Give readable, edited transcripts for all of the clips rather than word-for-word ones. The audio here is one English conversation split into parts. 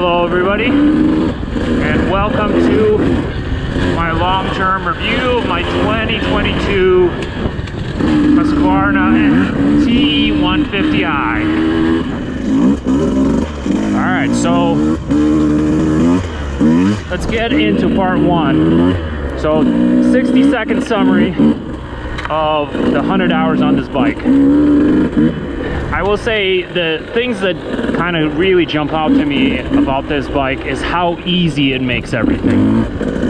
Hello everybody, and welcome to my long-term review of my 2022 Husqvarna TE150i. Alright, so let's get into part one. So 60-second summary of the 100 hours on this bike. I will say the things that kind of really jump out to me about this bike is how easy it makes everything.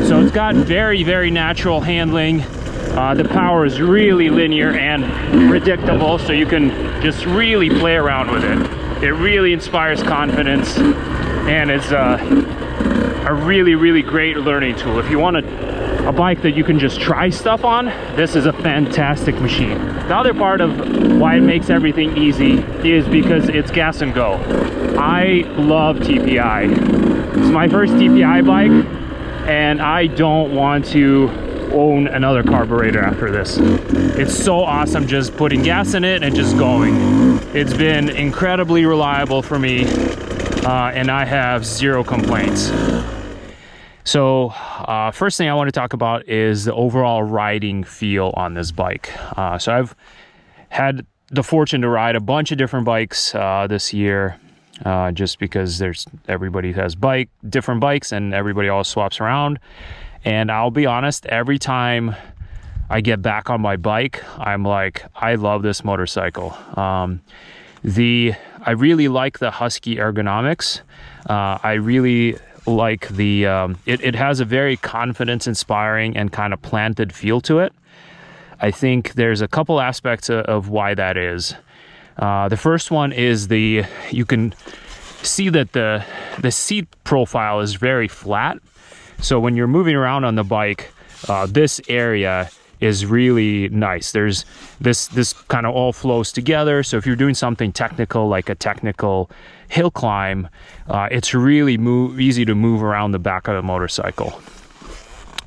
So it's got very, very natural handling. The power is really linear and predictable, so you can just really play around with it. It really inspires confidence, and it's a really, really great learning tool. If you want a bike that you can just try stuff on, this is a fantastic machine. The other part of why it makes everything easy is because it's gas and go. I love TPI. It's my first TPI bike, and I don't want to own another carburetor after this. It's so awesome just putting gas in it and just going. It's been incredibly reliable for me, and I have zero complaints. So first thing I want to talk about is the overall riding feel on this bike. So I've had the fortune to ride a bunch of different bikes this year, just because everybody has different bikes and everybody always swaps around. And I'll be honest, every time I get back on my bike, I'm like, I love this motorcycle. I really like the Husky ergonomics. I really like the it has a very confidence inspiring and kind of planted feel to it. I think there's a couple aspects of why that is. The first one is you can see that the seat profile is very flat. So when you're moving around on the bike, this area is really nice. There's this kind of all flows together. So if you're doing something technical, like a technical hill climb, it's really easy to move around the back of the motorcycle.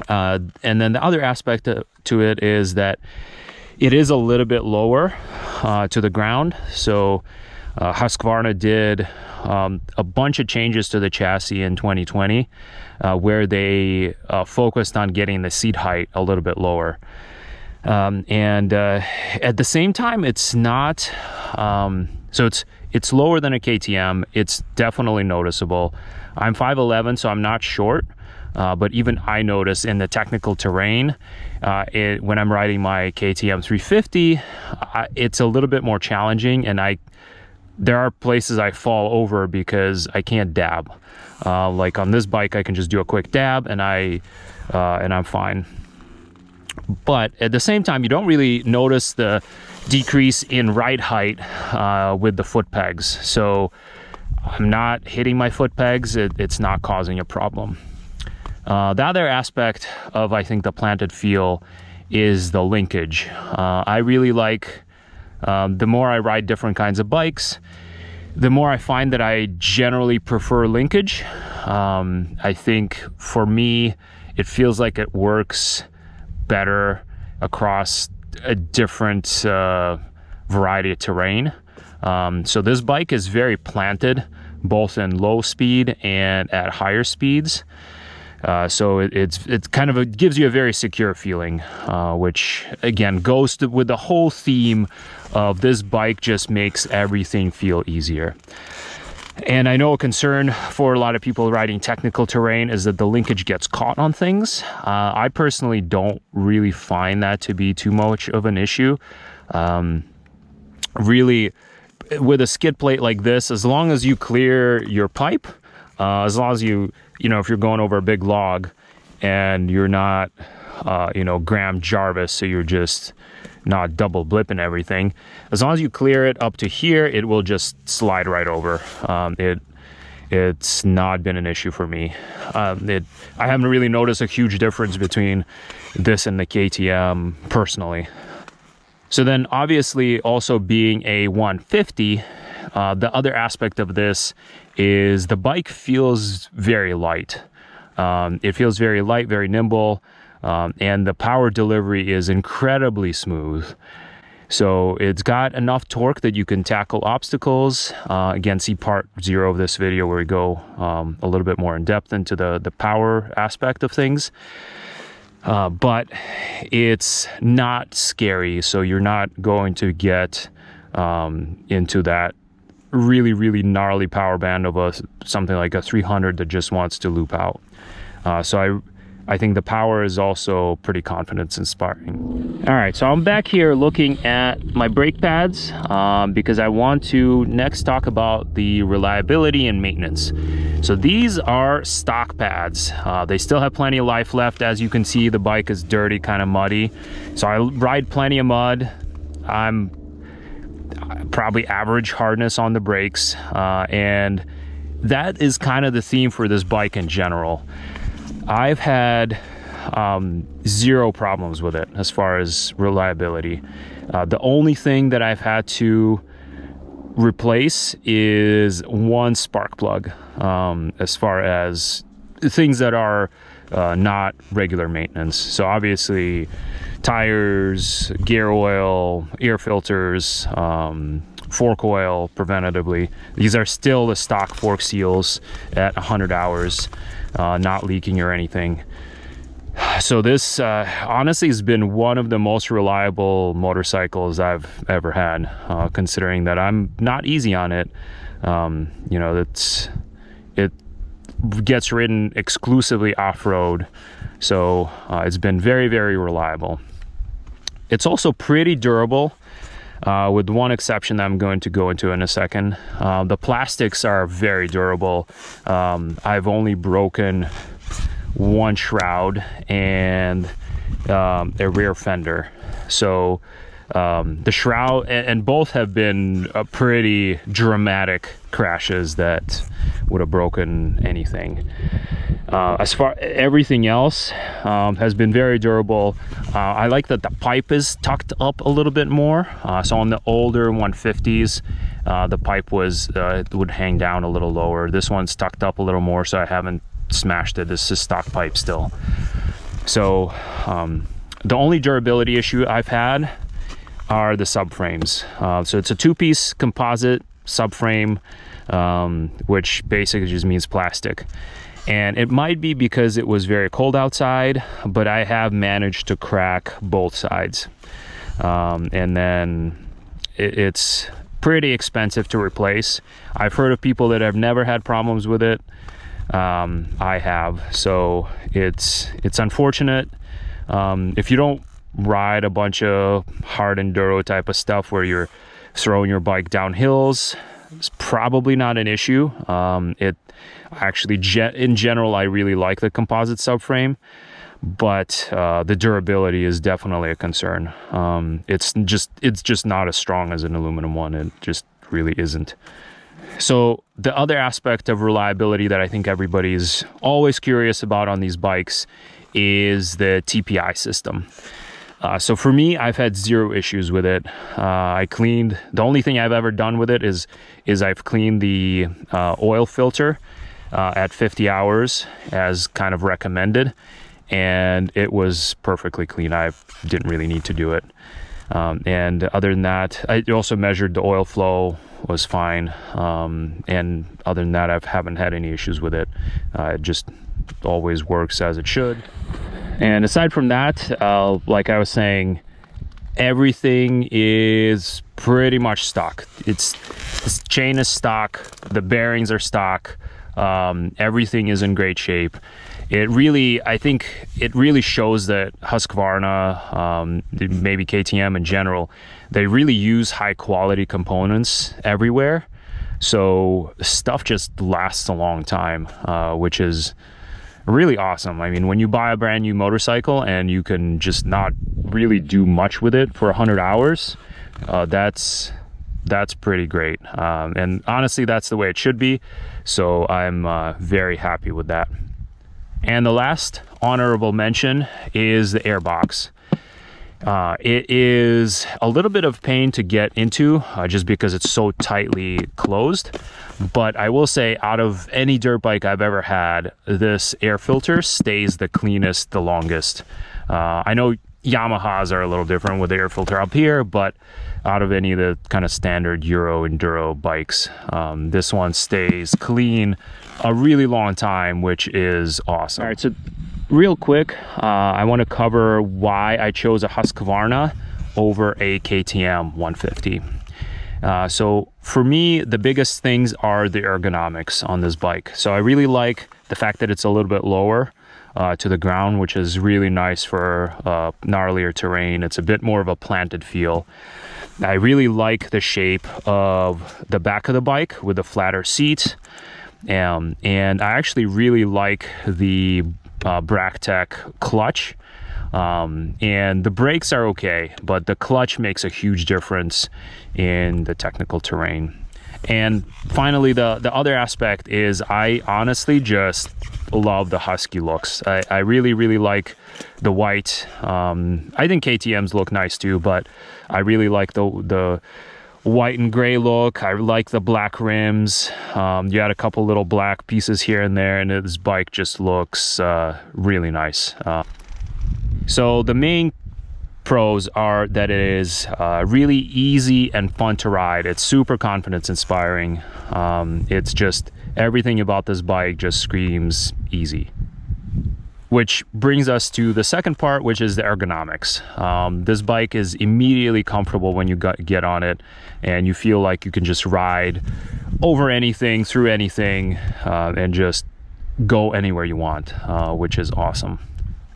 And then the other aspect to it is that it is a little bit lower to the ground. So Husqvarna did a bunch of changes to the chassis in 2020, where they focused on getting the seat height a little bit lower. And at the same time, it's not, so it's lower than a KTM. It's definitely noticeable. I'm 5'11", so I'm not short, but even I notice in the technical terrain, when I'm riding my KTM 350, it's a little bit more challenging, and there are places I fall over because I can't dab. Like on this bike, I can just do a quick dab and I'm fine. But at the same time, you don't really notice the decrease in ride height with the foot pegs. So I'm not hitting my foot pegs. It's not causing a problem. The other aspect of, I think, the planted feel is the linkage. I really like, the more I ride different kinds of bikes, the more I find that I generally prefer linkage. I think for me, it feels like it works better across a different variety of terrain. So this bike is very planted, both in low speed and at higher speeds. So it's kind of it gives you a very secure feeling, which again goes with the whole theme of this bike just makes everything feel easier. And I know a concern for a lot of people riding technical terrain is that the linkage gets caught on things. I personally don't really find that to be too much of an issue. Really, with a skid plate like this, as long as you clear your pipe, as long as you know, if you're going over a big log and you're not, Graham Jarvis, so you're just not double blipping everything. As long as you clear it up to here, it will just slide right over. It's not been an issue for me. I haven't really noticed a huge difference between this and the KTM personally. So then obviously also being a 150, the other aspect of this is the bike feels very light. It feels very light, very nimble. And the power delivery is incredibly smooth. So it's got enough torque that you can tackle obstacles. Again, see part 0 of this video where we go a little bit more in depth into the power aspect of things. But it's not scary, so you're not going to get into that really gnarly power band of something like a 300 that just wants to loop out. So I think the power is also pretty confidence inspiring. All right, so I'm back here looking at my brake pads because I want to next talk about the reliability and maintenance. So these are stock pads. They still have plenty of life left. As you can see, the bike is dirty, kind of muddy. So I ride plenty of mud. I'm probably average hardness on the brakes. And that is kind of the theme for this bike in general. I've had 0 problems with it as far as reliability. The only thing that I've had to replace is one spark plug, as far as things that are not regular maintenance. So obviously tires, gear oil, air filters, fork oil preventatively. These are still the stock fork seals at 100 hours, not leaking or anything. So this honestly has been one of the most reliable motorcycles I've ever had, considering that I'm not easy on it. You know, it gets ridden exclusively off-road, so it's been very reliable. It's also pretty durable, with one exception that I'm going to go into in a second. The plastics are very durable. I've only broken one shroud and a rear fender. So the shroud, and both have been pretty dramatic crashes that would have broken anything. As far everything else has been very durable. I like that the pipe is tucked up a little bit more. So on the older 150s, the pipe would hang down a little lower. This one's tucked up a little more, so I haven't smashed it. This is stock pipe still. So the only durability issue I've had are the subframes. So it's a 2-piece composite subframe, which basically just means plastic. And it might be because it was very cold outside, but I have managed to crack both sides. And then it's pretty expensive to replace. I've heard of people that have never had problems with it. I have, so it's unfortunate. If you don't ride a bunch of hard enduro type of stuff where you're throwing your bike down hills, it's probably not an issue. It actually, in general, I really like the composite subframe, but the durability is definitely a concern. It's just not as strong as an aluminum one. It just really isn't. So the other aspect of reliability that I think everybody's always curious about on these bikes is the TPI system. So for me, I've had 0 issues with it. The only thing I've ever done with it is I've cleaned the oil filter at 50 hours as kind of recommended, and it was perfectly clean. I didn't really need to do it. And other than that, I also measured the oil flow, was fine. And other than that, I haven't had any issues with it. It just always works as it should. And aside from that, like I was saying, everything is pretty much stock. This chain is stock, the bearings are stock, everything is in great shape. I think it really shows that Husqvarna, maybe KTM in general, they really use high quality components everywhere. So stuff just lasts a long time, which is really awesome. I mean, when you buy a brand new motorcycle and you can just not really do much with it for 100 hours, that's pretty great. And honestly, that's the way it should be. So I'm very happy with that. And the last honorable mention is the airbox. It is a little bit of pain to get into just because it's so tightly closed. But I will say, out of any dirt bike I've ever had, this air filter stays the cleanest the longest. I know Yamahas are a little different with the air filter up here, but out of any of the kind of standard Euro Enduro bikes, this one stays clean a really long time, which is awesome. All right, so real quick, I want to cover why I chose a Husqvarna over a KTM 150. So for me, the biggest things are the ergonomics on this bike. So I really like the fact that it's a little bit lower to the ground, which is really nice for gnarlier terrain. It's a bit more of a planted feel. I really like the shape of the back of the bike with the flatter seat. And I actually really like the Bractec clutch. And the brakes are okay, but the clutch makes a huge difference in the technical terrain. And finally, the other aspect is I honestly just love the Husky looks. I really like the white. I think KTM's look nice too, but I really like the white and gray look. I like the black rims. You had a couple little black pieces here and there, and this bike just looks really nice. So the main pros are that it is really easy and fun to ride. It's super confidence inspiring. It's just everything about this bike just screams easy. Which brings us to the second part, which is the ergonomics. This bike is immediately comfortable when you get on it, and you feel like you can just ride over anything, through anything, and just go anywhere you want, which is awesome.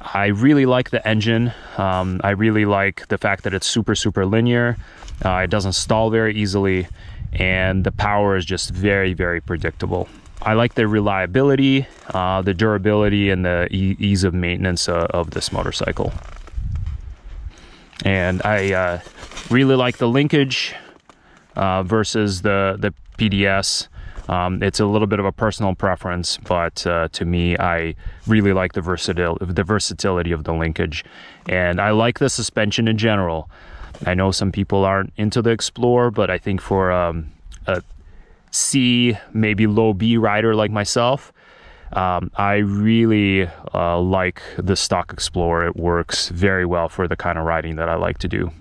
I really like the engine. I really like the fact that it's super linear. It doesn't stall very easily, and the power is just very predictable. I like the reliability, the durability, and the ease of maintenance of this motorcycle. And I really like the linkage versus the PDS. It's a little bit of a personal preference, but to me, I really like the versatility of the linkage. And I like the suspension in general. I know some people aren't into the Explorer, but I think for a C, maybe low B rider like myself, I really like the stock Explorer. It works very well for the kind of riding that I like to do.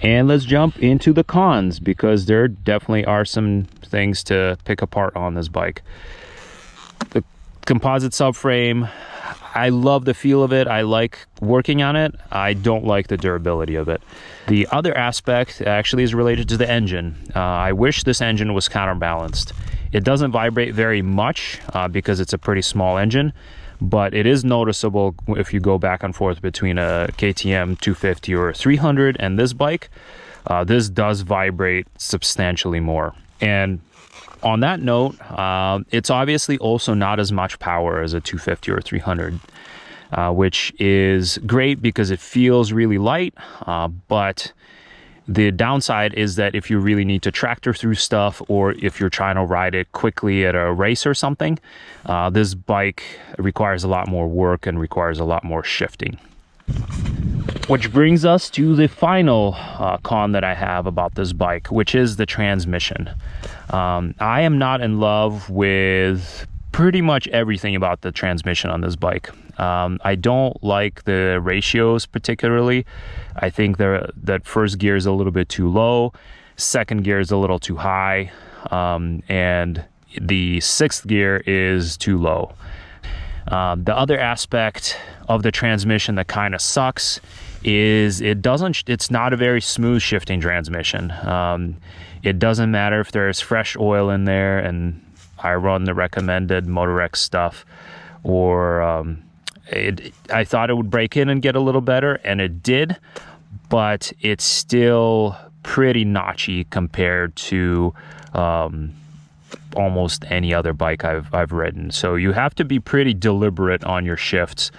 And let's jump into the cons, because there definitely are some things to pick apart on this bike. The composite subframe, I love the feel of it. I like working on it. I don't like the durability of it. The other aspect actually is related to the engine. I wish this engine was counterbalanced. It doesn't vibrate very much because it's a pretty small engine, but it is noticeable if you go back and forth between a KTM 250 or 300 and this bike. This does vibrate substantially more. And on that note, it's obviously also not as much power as a 250 or 300, which is great because it feels really light, but the downside is that if you really need to tractor through stuff, or if you're trying to ride it quickly at a race or something, this bike requires a lot more work and requires a lot more shifting. Which brings us to the final con that I have about this bike, which is the transmission. I am not in love with pretty much everything about the transmission on this bike. I don't like the ratios particularly. I think that first gear is a little bit too low, second gear is a little too high, and the sixth gear is too low. The other aspect of the transmission that kind of sucks is it's not a very smooth shifting transmission. It doesn't matter if there's fresh oil in there and I run the recommended Motorex stuff, or I thought it would break in and get a little better, and it did, but it's still pretty notchy compared to almost any other bike I've ridden. So you have to be pretty deliberate on your shifts,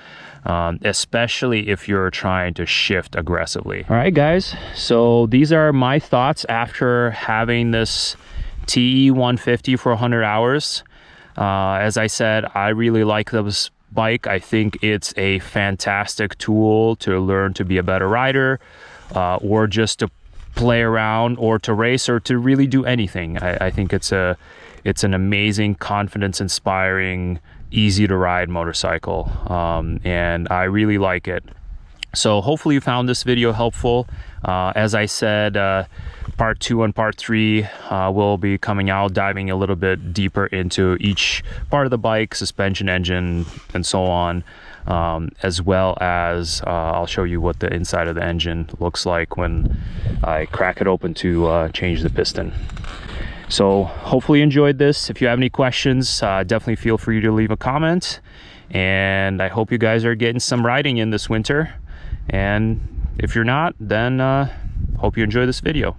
especially if you're trying to shift aggressively. All right, guys, so these are my thoughts after having this TE150 for 100 hours. As I said, I really like this bike. I think it's a fantastic tool to learn to be a better rider, or just to play around, or to race, or to really do anything. I think it's an amazing, confidence inspiring, easy to ride motorcycle, and I really like it. So hopefully you found this video helpful. As I said, part 2 and part 3 will be coming out, diving a little bit deeper into each part of the bike, suspension, engine, and so on, as well as I'll show you what the inside of the engine looks like when I crack it open to change the piston. So hopefully you enjoyed this. If you have any questions, definitely feel free to leave a comment, and I hope you guys are getting some riding in this winter. And if you're not, then hope you enjoy this video.